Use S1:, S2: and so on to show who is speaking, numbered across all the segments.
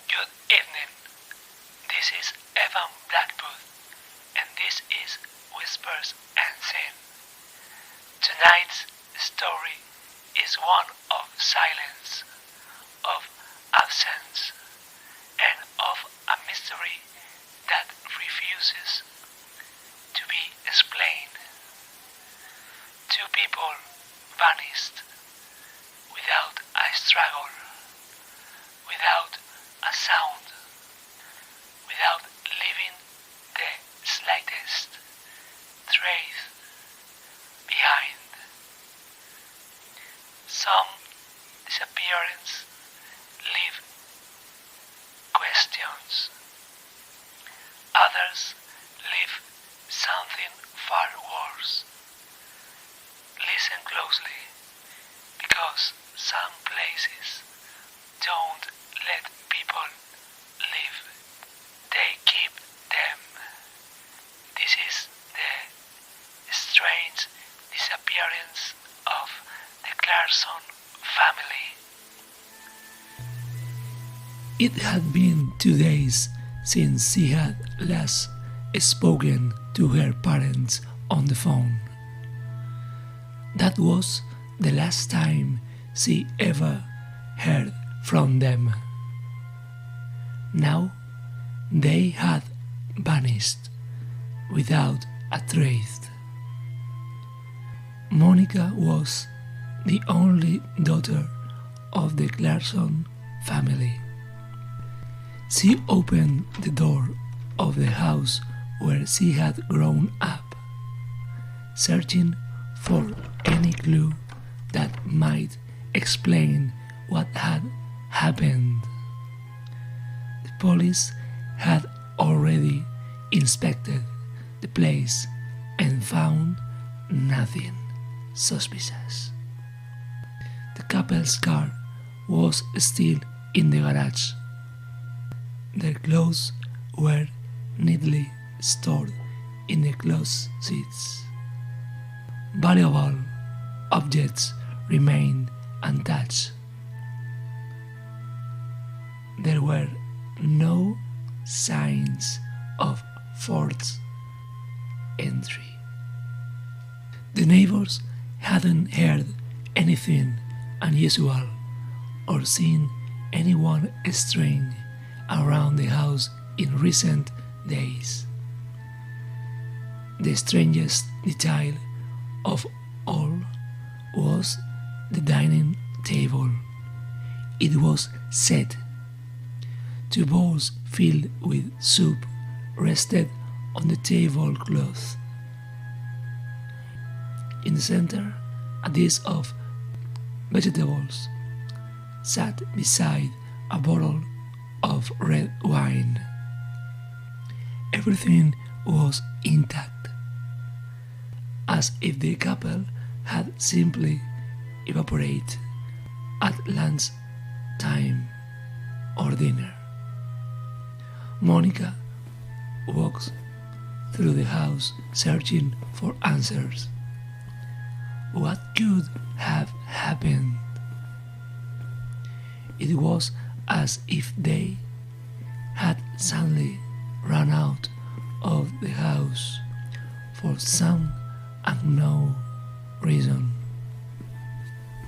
S1: Good evening. This is Evan Blackwood, and this is Whispers and Sin. Tonight's story is one of silence, of absence, and of a mystery that refuses to be explained. Two people vanished without a struggle, without a sound, without leaving the slightest trace behind. Some disappearances leave questions. Others leave something far worse. Listen closely, because some places don't let people live. They keep them. This is the strange disappearance of the Clarkson family.
S2: It had been 2 days since she had last spoken to her parents on the phone. That was the last time she ever heard from them. Now they had vanished without a trace. Monica was the only daughter of the Clarkson family. She opened the door of the house where she had grown up, searching for any clue that might explain what had happened. The police had already inspected the place and found nothing suspicious. The couple's car was still in the garage. Their clothes were neatly stored in the closets. Valuable objects remained untouched. There were no signs of forced entry. The neighbors hadn't heard anything unusual or seen anyone strange around the house in recent days. The strangest detail of all was the dining table. It was set. 2 bowls filled with soup rested on the tablecloth. In the center, a dish of vegetables sat beside a bottle of red wine. Everything was intact, as if the couple had simply evaporated at lunch time or dinner. Monica walked through the house searching for answers. What could have happened? It was as if they had suddenly run out of the house for some unknown reason.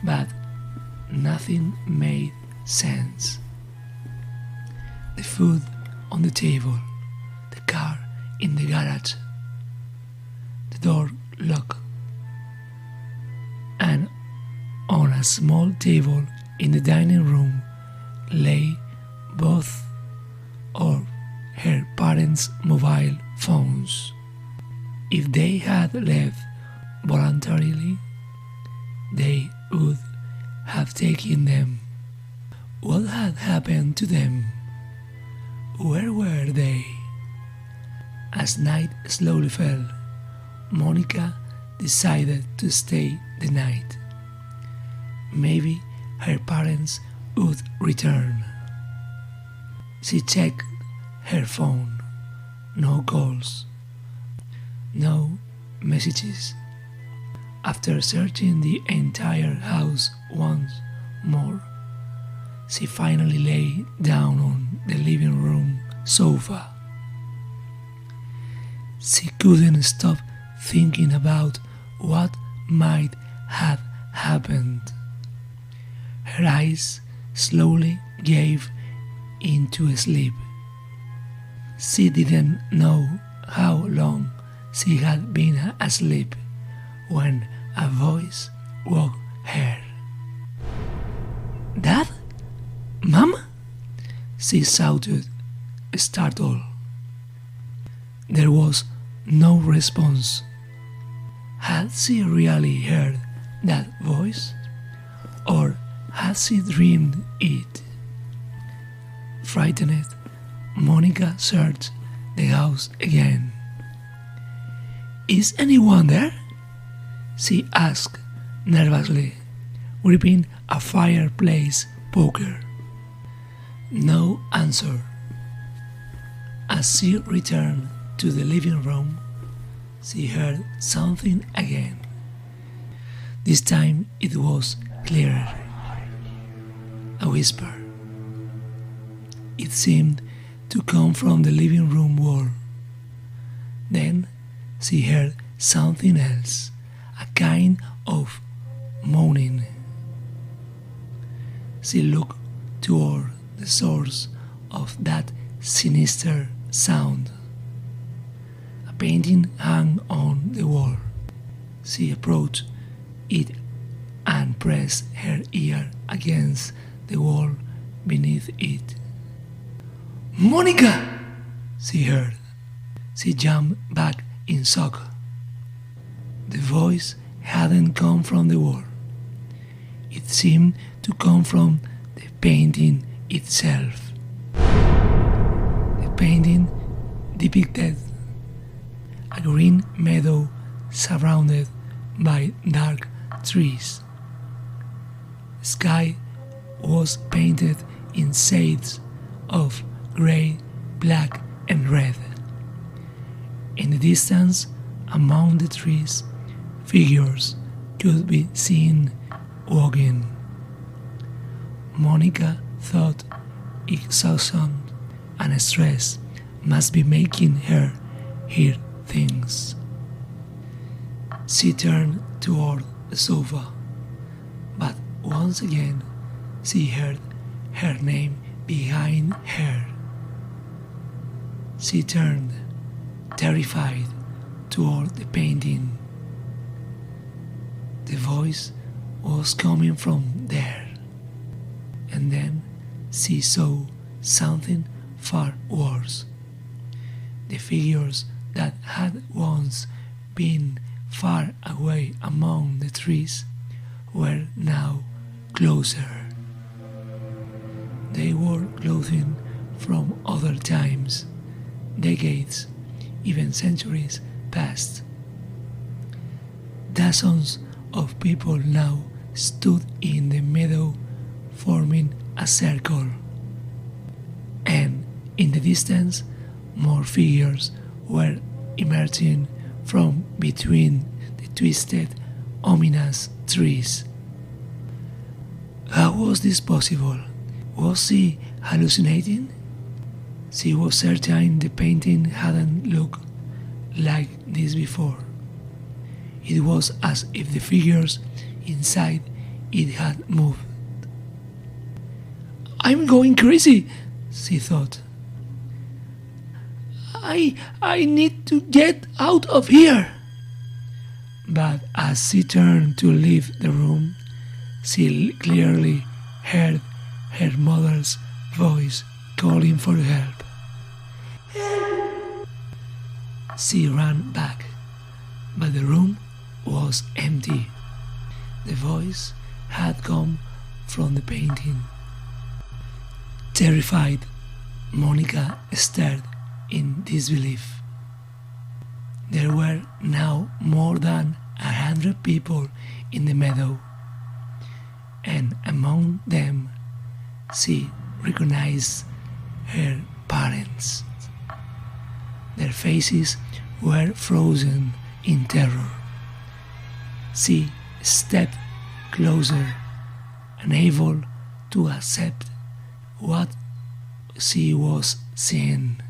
S2: But nothing made sense. The food on the table, the car in the garage, the door locked, and on a small table in the dining room lay both of her parents' mobile phones. If they had left voluntarily, they would have taken them. What had happened to them? where were they? As night slowly fell, Monica decided to stay the night. Maybe her parents would return. She checked her phone. No calls. No messages. After searching the entire house once more, she finally lay down on the living room sofa. She couldn't stop thinking about what might have happened. Her eyes slowly gave into sleep. She didn't know how long she had been asleep when a voice woke her. "Dad? Mom?" she shouted, startled. There was no response. Had she really heard that voice? Or had she dreamed it? Frightened, Monica searched the house again. "Is anyone there?" she asked nervously, gripping a fireplace poker. No answer. As she returned to the living room, she heard something again. This time it was clearer. A whisper. It seemed to come from the living room wall. Then she heard something else, a kind of moaning. She looked toward the source of that sinister sound. A painting hung on the wall. She approached it and pressed her ear against the wall beneath it. "Monica!" she heard. She jumped back in shock. The voice hadn't come from the wall. It seemed to come from the painting itself. The painting depicted a green meadow surrounded by dark trees. The sky was painted in shades of grey, black, and red. In the distance, among the trees, figures could be seen walking. Monica thought exhaustion and stress must be making her hear things. She turned toward the sofa, but once again she heard her name behind her. She turned, terrified, toward the painting. The voice was coming from there. And then she saw something far worse. The figures that had once been far away among the trees were now closer. They wore clothing from other times, decades, even centuries past. Dozens of people now stood in the meadow, forming a circle. And in the distance, more figures were emerging from between the twisted, ominous trees. How was this possible? Was she hallucinating? She was certain the painting hadn't looked like this before. It was as if the figures inside it had moved. "I'm going crazy," she thought. I need to get out of here." But as she turned to leave the room, she clearly heard her mother's voice calling for help. "Help!" She ran back, but the room was empty. The voice had come from the painting. Terrified, Monica stared in disbelief. There were now more than 100 people in the meadow, and among them she recognized her parents. Their faces were frozen in terror. She stepped closer, unable to accept what she was seeing.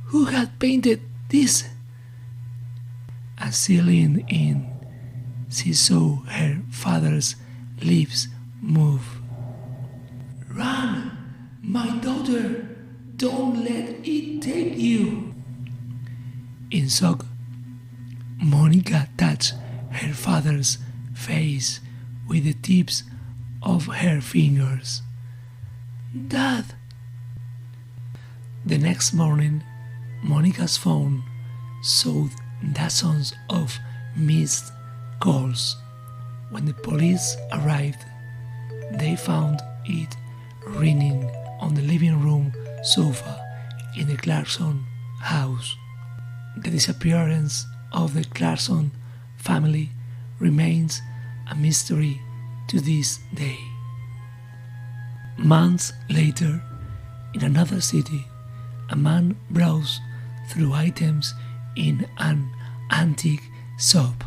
S2: Who had painted this? As she leaned in, she saw her father's lips move. Run, my daughter! Don't let it take you! In shock, Monica touched her father's face with the tips of her fingers. Dad! The next morning, Monica's phone showed dozens of missed calls. When the police arrived, they found it ringing on the living room sofa in the Clarkson house. The disappearance of the Clarkson family remains a mystery to this day. Months later, in another city, a man browsed through items in an antique shop.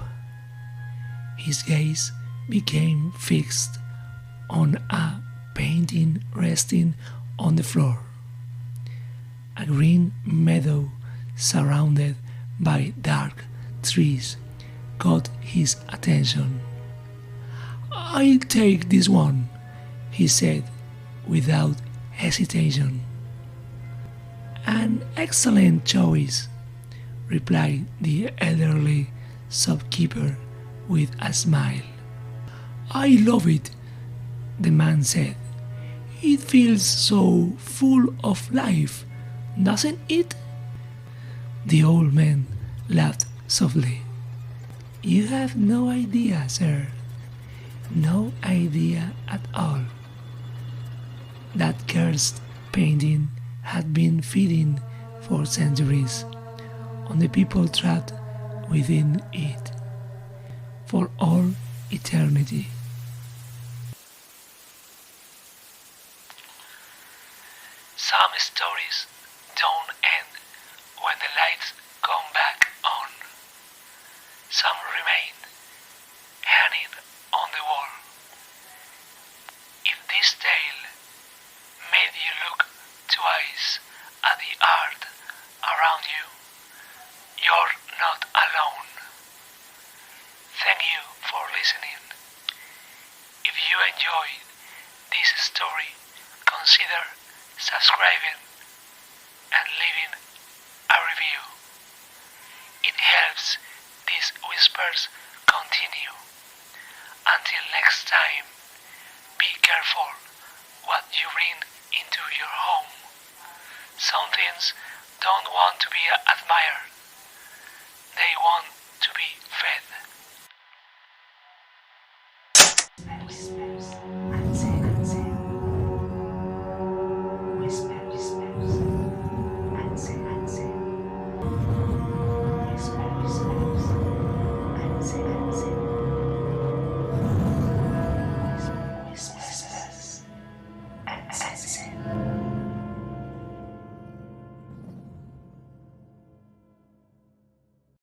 S2: His gaze became fixed on a painting resting on the floor. A green meadow surrounded by dark trees caught his attention. I'll take this one, he said without hesitation. An excellent choice, replied the elderly shopkeeper with a smile. I love it, the man said. It feels so full of life, doesn't it? The old man laughed softly. You have no idea, sir. No idea at all. That cursed painting had been feeding for centuries on the people trapped within it for all eternity.
S1: Some stories don't end when the lights come back on. Some remain hanging on the wall. If this tale made you look twice at the art around you, you're not alone. Thank you for listening. If you enjoyed this story, consider subscribing and leaving a review. It helps these whispers continue. Until next time, be careful what you bring into your home. Some things don't want to be admired. They want to be fed.
S3: Whispers and